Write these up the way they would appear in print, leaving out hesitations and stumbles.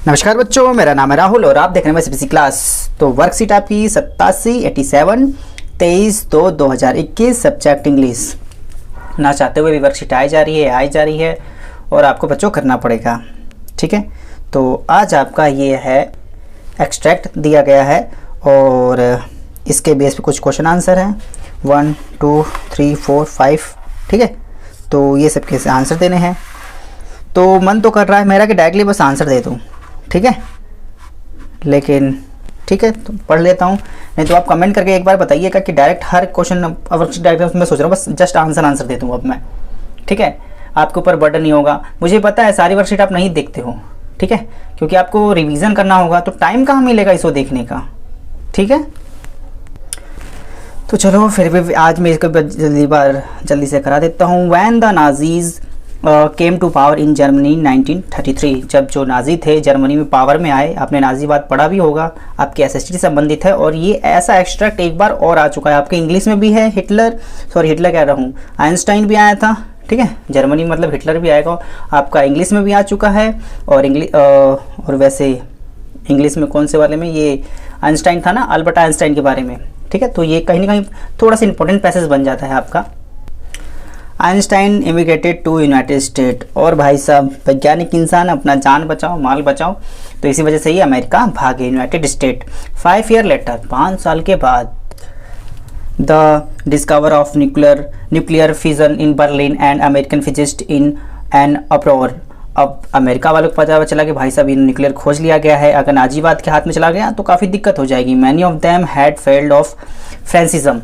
नमस्कार बच्चों, मेरा नाम है राहुल और आप देख रहे हैं सीबीएसई क्लास। तो वर्कशीट आपकी 87 23/2/2021 सब्जेक्ट इंग्लिश ना चाहते हुए भी वर्कशीट आई जा रही है और आपको बच्चों करना पड़ेगा। ठीक है, तो आज आपका ये है एक्सट्रैक्ट दिया गया है और इसके बेस पे कुछ क्वेश्चन आंसर हैं 1 2 3 4 5। ठीक है, तो ये सब कैसे आंसर देने हैं। तो मन तो कर रहा है मेरा कि डायरेक्टली बस आंसर दे दूँ, ठीक है, लेकिन ठीक है तो पढ़ लेता हूँ। नहीं तो आप कमेंट करके एक बार बताइएगा कि डायरेक्ट हर क्वेश्चन वर्कशीट डायरेक्ट मैं सोच रहा हूँ बस जस्ट आंसर दे दूँ अब मैं। ठीक है, आपके ऊपर बर्डन नहीं होगा। मुझे पता है सारी वर्कशीट आप नहीं देखते हो, ठीक है, क्योंकि आपको रिवीजन करना होगा तो टाइम कहाँ मिलेगा इसको देखने का। ठीक है, तो चलो फिर भी आज मैं इसको जल्दी से करा देता हूँ। When the Nazis came to power in Germany 1933, जब जो नाजी थे जर्मनी में पावर में आए। आपने नाजीवाद पढ़ा भी होगा, आपके एसएसटी से संबंधित है और ये ऐसा एक्सट्रैक्ट एक बार और आ चुका है आपके इंग्लिश में भी है। हिटलर कह रहा हूँ, आइंस्टाइन भी आया था। ठीक है, जर्मनी मतलब हिटलर भी आएगा, आपका इंग्लिश में भी आ चुका है। और वैसे इंग्लिश में कौन से वाले में, ये आइंस्टाइन था ना, अल्बर्ट आइंस्टाइन के बारे में। ठीक है, तो ये कहीं ना कहीं थोड़ा सा इंपॉर्टेंट पैसेज बन जाता है आपका। Einstein immigrated to United State, और भाई साहब वैज्ञानिक इंसान अपना जान बचाओ माल बचाओ, तो इसी वजह से ही अमेरिका भागे यूनाइटेड स्टेट। 5 ईयर लेटर, 5 साल के बाद, the discover of nuclear fission in Berlin and American physicist in an अप्रोर। अब अमेरिका वालों को पता चला कि भाई साहब ये न्यूक्लियर खोज लिया गया है, अगर नाजीवाद के हाथ में चला गया तो काफ़ी दिक्कत हो जाएगी। Many of them had failed of Francism,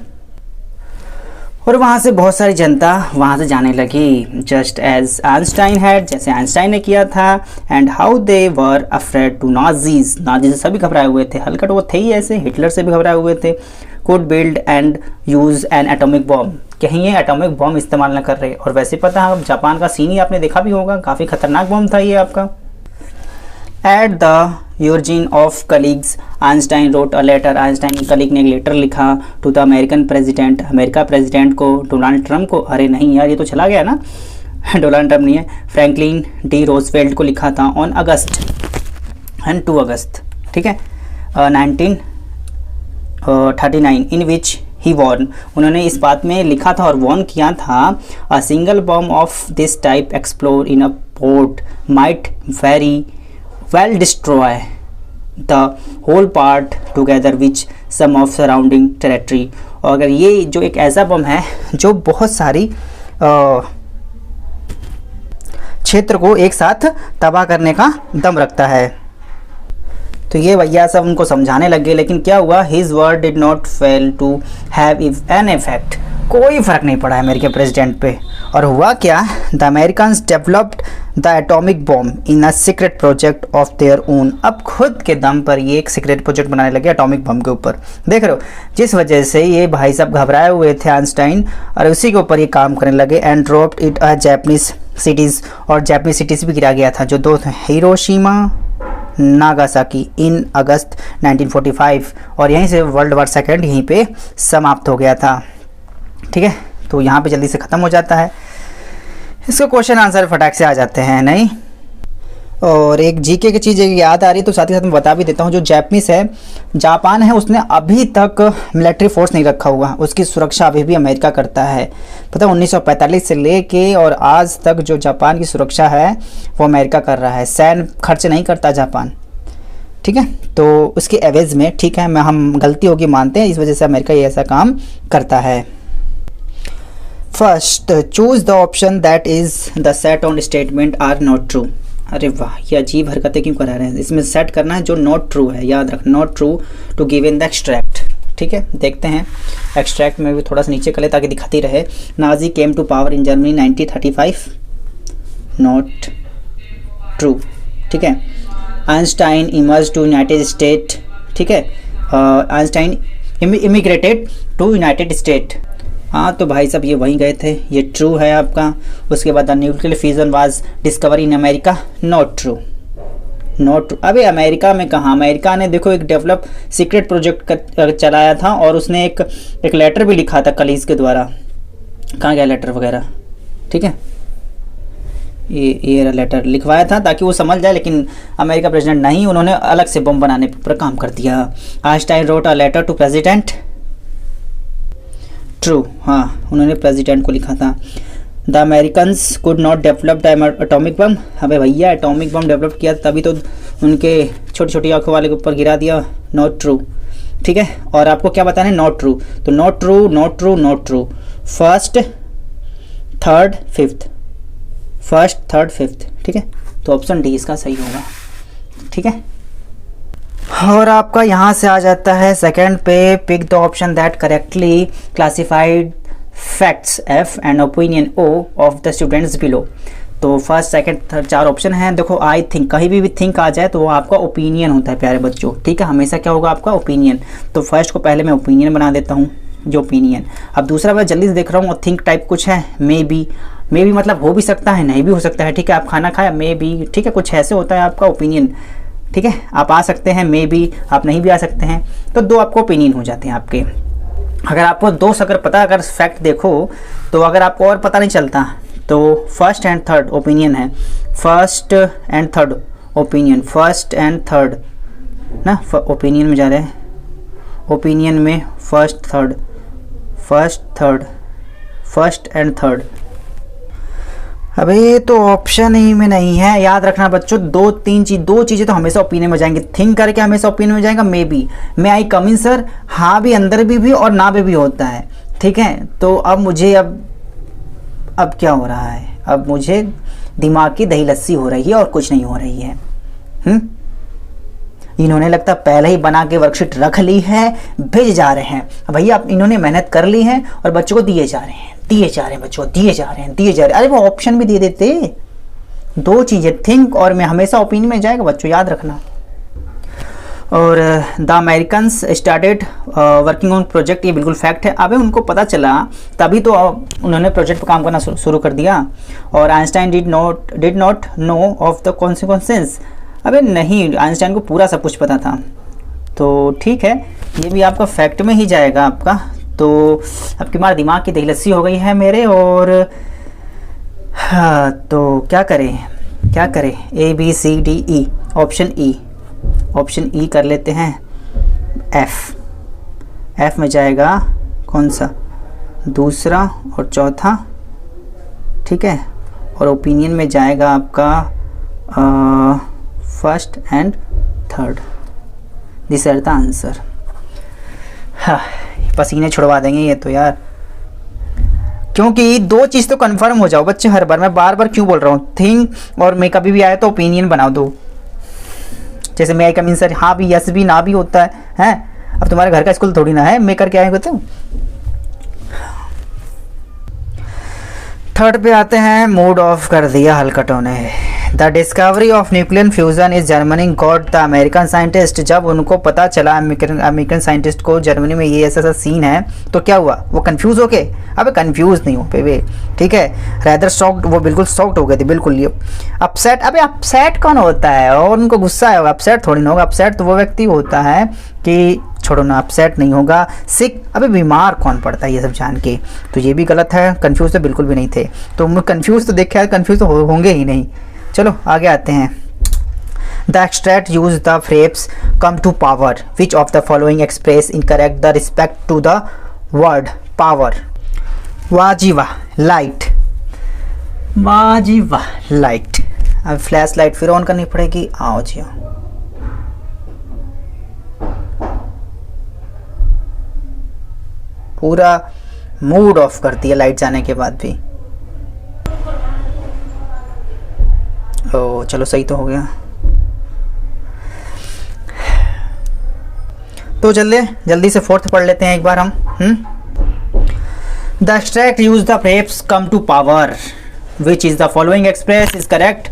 और वहाँ से बहुत सारी जनता वहाँ से जाने लगी। जस्ट एज आइंस्टाइन हैड, जैसे आइंस्टाइन ने किया था। And how they were afraid to Nazis, Nazi से सभी घबराए हुए थे, हल्का वो थे ही ऐसे, हिटलर से भी घबराए हुए थे। Could build and use N atomic bomb, कहीं ये एटॉमिक बॉम्ब इस्तेमाल न कर रहे। और वैसे पता है जापान का सीन ही आपने देखा भी होगा, काफ़ी खतरनाक बॉम्ब था ये आपका। At the urging of colleagues, Einstein wrote a letter, Einstein के कलीग ने एक लेटर लिखा to the American president, America president को, डोनाल्ड ट्रंप को। अरे नहीं यार, ये तो चला गया ना, डोनाल्ड ट्रंप नहीं है, फ्रैंकलिन डी रोजवेल्ट को लिखा था ऑन अगस्त एंड 2 अगस्त। ठीक है, 1939, इन विच ही वॉर्न, उन्होंने इस बात में लिखा था और वॉर्न किया था, a single bomb of this type explore in a port might very well destroy the whole part together with some of surrounding territory। और अगर ये जो एक ऐसा बम है जो बहुत सारी क्षेत्र को एक साथ तबाह करने का दम रखता है। तो ये भैया सब उनको समझाने लगे, लेकिन क्या हुआ, his word did not fail to have an effect, कोई फर्क नहीं पड़ा अमेरिकी प्रेसिडेंट पे। और हुआ क्या, the Americans developed the atomic bomb in a secret project of their own, अब खुद के दम पर ये एक सीक्रेट प्रोजेक्ट बनाने लगे एटॉमिक बम के ऊपर। देख रहे हो, जिस वजह से ये भाई साहब घबराए हुए थे आइंस्टाइन, और उसी के ऊपर ये काम करने लगे। And dropped it a Japanese cities, और जापानीज सिटीज़ भी गिरा गया था, जो 2 हिरोशिमा नागासाकी इन अगस्त 1945, और यहीं से वर्ल्ड वॉर सेकेंड यहीं पे समाप्त हो गया था। ठीक है, तो यहाँ पे जल्दी से ख़त्म हो जाता है, इसको क्वेश्चन आंसर फटाक से आ जाते हैं नहीं। और एक जीके की चीज़ याद आ रही तो साथ ही साथ मैं बता भी देता हूँ, जो जापान है उसने अभी तक मिलिट्री फोर्स नहीं रखा हुआ, उसकी सुरक्षा अभी भी अमेरिका करता है। पता है 1945 से लेके और आज तक जो जापान की सुरक्षा है वो अमेरिका कर रहा है, सैन्य खर्च नहीं करता जापान। ठीक है, तो उसके एवज में, ठीक है, हम गलती होगी मानते हैं, इस वजह से अमेरिका ये ऐसा काम करता है। First, choose the option that is the set on statement are not true. अरे वाह, ये अजीब हरकतें क्यों करा रहे हैं, इसमें सेट करना है जो नॉट ट्रू है, याद रख, not true to give in the extract. ठीक है, देखते हैं एक्सट्रैक्ट में भी थोड़ा सा नीचे कर ले ताकि दिखाती रहे। Nazi came to power in Germany 1935, not true. ठीक है, Einstein emerge to United State. ठीक है, Einstein immigrated to United State, हाँ तो भाई साहब ये वहीं गए थे, ये ट्रू है आपका। उसके बाद the nuclear fusion was discover in America, not true, not true. अबे अमेरिका में कहाँ, अमेरिका ने देखो एक डेवलप सीक्रेट प्रोजेक्ट चलाया था और उसने एक लेटर भी लिखा था कलीग्स के द्वारा, कहाँ गया लेटर वगैरह। ठीक है, ये लेटर लिखवाया था ताकि वो समझ जाए, लेकिन अमेरिका प्रेसिडेंट नहीं, उन्होंने अलग से बम बनाने पर काम कर दिया। Einstein wrote a letter to president, true, हाँ उन्होंने प्रेसिडेंट को लिखा था। The Americans could not develop the atomic bomb, अबे भैया एटॉमिक बम डेवलप किया तभी तो उनके छोटी छोटी आंखों वाले के ऊपर गिरा दिया। नॉट ट्रू, ठीक है। और आपको क्या बताना है, नॉट ट्रू, तो not true not true not true, first third fifth, first third fifth, ठीक है। तो ऑप्शन डी इसका सही होगा, ठीक है। और आपका यहाँ से आ जाता है सेकंड पे, pick the option that correctly classified facts F and opinion O of the students below. तो फर्स्ट सेकंड थर्ड 4 ऑप्शन हैं। देखो आई थिंक, कहीं भी थिंक आ जाए तो वो आपका ओपिनियन होता है प्यारे बच्चों, ठीक है। हमेशा क्या होगा आपका ओपिनियन। तो फर्स्ट को पहले मैं ओपिनियन बना देता हूँ, जो ओपिनियन। अब दूसरा मैं जल्दी से देख रहा हूँ, और थिंक टाइप कुछ है, मे बी मतलब हो भी सकता है नहीं भी हो सकता है, ठीक है। आप खाना खाया, मे बी, ठीक है, कुछ ऐसे होता है आपका ओपिनियन, ठीक है। आप आ सकते हैं, मे बी आप नहीं भी आ सकते हैं, तो 2 आपको ओपिनियन हो जाते हैं आपके। अगर आपको 2 अगर पता, अगर फैक्ट देखो तो अगर आपको और पता नहीं चलता तो फर्स्ट एंड थर्ड ओपिनियन है, first and third opinion, first and third ना, ओपिनियन में जा रहे हैं, ओपिनियन में first third, first third, first and third. अबे ये तो ऑप्शन ही में नहीं है, याद रखना बच्चों। 2 चीज़ें तो हमेशा ओपिनियन में जाएंगी, थिंक करके हमेशा ओपिनियन में जाएगा, may be, may I come in sir, हाँ भी अंदर भी और ना भी होता है, ठीक है। तो अब मुझे अब क्या हो रहा है, अब मुझे दिमाग की दही लस्सी हो रही है और कुछ नहीं हो रही है। इन्होंने लगता पहले ही बना के वर्कशीट रख ली है, भेज जा रहे हैं भैया, अब इन्होंने मेहनत कर ली है और बच्चों को दिए जा रहे हैं बच्चों, दिए जा रहे हैं। अरे वो ऑप्शन भी दे देते। 2 चीज़ें, थिंक और मैं हमेशा ओपिनियन में जाएगा बच्चों, याद रखना। और the Americans started working on project, ये बिल्कुल फैक्ट है। अबे उनको पता चला तभी तो उन्होंने प्रोजेक्ट पर काम करना शुरू कर दिया। और Einstein did not know of the consequences, अबे नहीं, आइंस्टाइन को पूरा सब कुछ पता था। तो ठीक है, ये भी आपका फैक्ट में ही जाएगा आपका। तो अब की बार दिमाग की दही लस्सी हो गई है मेरे। और हाँ, तो क्या करें A B C D E, option E कर लेते हैं। एफ में जाएगा कौन सा, दूसरा और चौथा, ठीक है। और ओपिनियन में जाएगा आपका first and third. This are the answer. हाँ, पसीने छुड़वा देंगे ये तो यार, क्योंकि 2 चीज़ तो कंफर्म हो जाओ बच्चे। हर बार मैं बार क्यों बोल रहा हूँ, थिंक और मे कभी भी आए तो ओपिनियन बना दो। जैसे मे आई कम इन सर, हाँ भी, यस भी, ना भी होता है। अब तुम्हारे घर का स्कूल थोड़ी ना है, मे करके आएंगे तो। थर्ड पे आते हैं, मूड ऑफ कर दिया हलकटों ने। The discovery of nuclear fusion is Germany got the American scientist, जब उनको पता चला अमेरिकन साइंटिस्ट को जर्मनी में ये ऐसा सीन है, तो क्या हुआ, वो कंफ्यूज हो गए। अबे कंफ्यूज नहीं हो पे वे, ठीक है, रैदर शॉक्ड, वो बिल्कुल शॉक्ड हो गए थे, बिल्कुल। ये अपसेट, अबे अपसेट कौन होता है, और उनको गुस्सा आया होगा, अपसेट थोड़ी ना होगा। अपसेट तो वो व्यक्ति होता है कि छोड़ो ना, अपसेट नहीं होगा, सिक, अबे बीमार कौन पड़ता है ये सब जान के। तो ये भी गलत है, कंफ्यूज तो बिल्कुल भी नहीं थे। तो कंफ्यूज तो देखे, कंफ्यूज तो होंगे ही नहीं। चलो आगे आते हैं। The extract use the phrase come to power, which of the following express incorrect the respect to the word power. वाह जी वाह लाइट, वाह जी वाह लाइट। अब फ्लैश लाइट फिर ऑन करनी पड़ेगी, आओ जी आओ। पूरा मूड ऑफ कर दिया लाइट जाने के बाद भी। ओ चलो सही तो हो गया। तो चलिए जल्दी से फोर्थ पढ़ लेते हैं एक बार हम। The extract use the phrase come to power, which is the following express is correct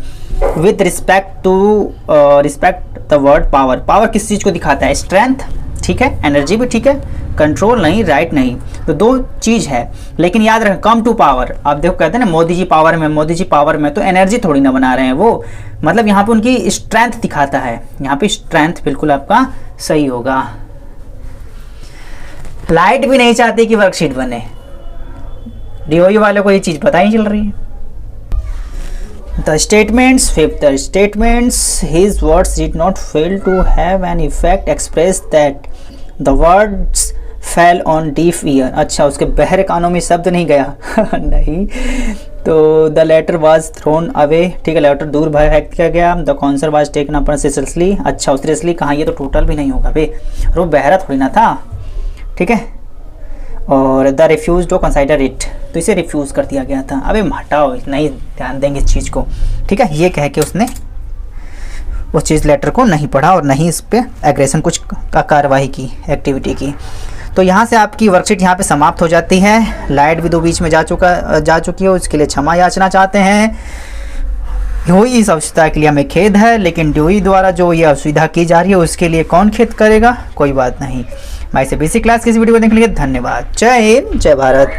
with respect to respect the word power. Power किस चीज को दिखाता है, स्ट्रेंथ, ठीक है, एनर्जी भी ठीक है, कंट्रोल नहीं, राइट नहीं। तो 2 चीज है, लेकिन याद रखें कम टू पावर। आप देखो कहते हैं ना मोदी जी पावर में, मोदी जी पावर में, तो एनर्जी थोड़ी ना बना रहे हैं वो, मतलब यहाँ पे उनकी स्ट्रेंथ दिखाता है। यहाँ पे स्ट्रेंथ बिल्कुल आपका सही होगा। लाइट भी नहीं चाहती कि वर्कशीट बने, डीओई वालों को ये चीज पता ही चल रही है। The statements, fifth, the statements, his words did not fail to have an effect, expressed that the words fell on deaf ear. अच्छा, उसके बहरे कानों में शब्द नहीं गया नहीं, तो the letter was thrown away, ठीक है, लेटर दूर फेंक किया गया। The concern was taken upon seriously, अच्छा सीरियसली कहाँ, ये तो टोटल भी नहीं होगा बे, वो बहरा थोड़ी ना था, ठीक है। और the refuse to consider it, तो इसे रिफ्यूज़ कर दिया गया था। अबे हटाओ, नहीं ध्यान देंगे इस चीज़ को, ठीक है। ये कह के उसने उस चीज़ लेटर को नहीं पढ़ा और नहीं इस पर एग्रेशन कुछ कार्रवाई की, एक्टिविटी की। तो यहाँ से आपकी वर्कशीट यहाँ पे समाप्त हो जाती है। लाइट भी दो बीच में जा चुकी है, उसके लिए क्षमा याचना चाहते हैं। ड्यूई इस असुविधा के लिए हमें खेद है, लेकिन ड्यूई द्वारा जो ये असुविधा की जा रही है उसके लिए कौन खेद करेगा, कोई बात नहीं। मैं इसे बेसिक क्लास की इस वीडियो को देखने के लिए धन्यवाद। जय हिंद, जय भारत।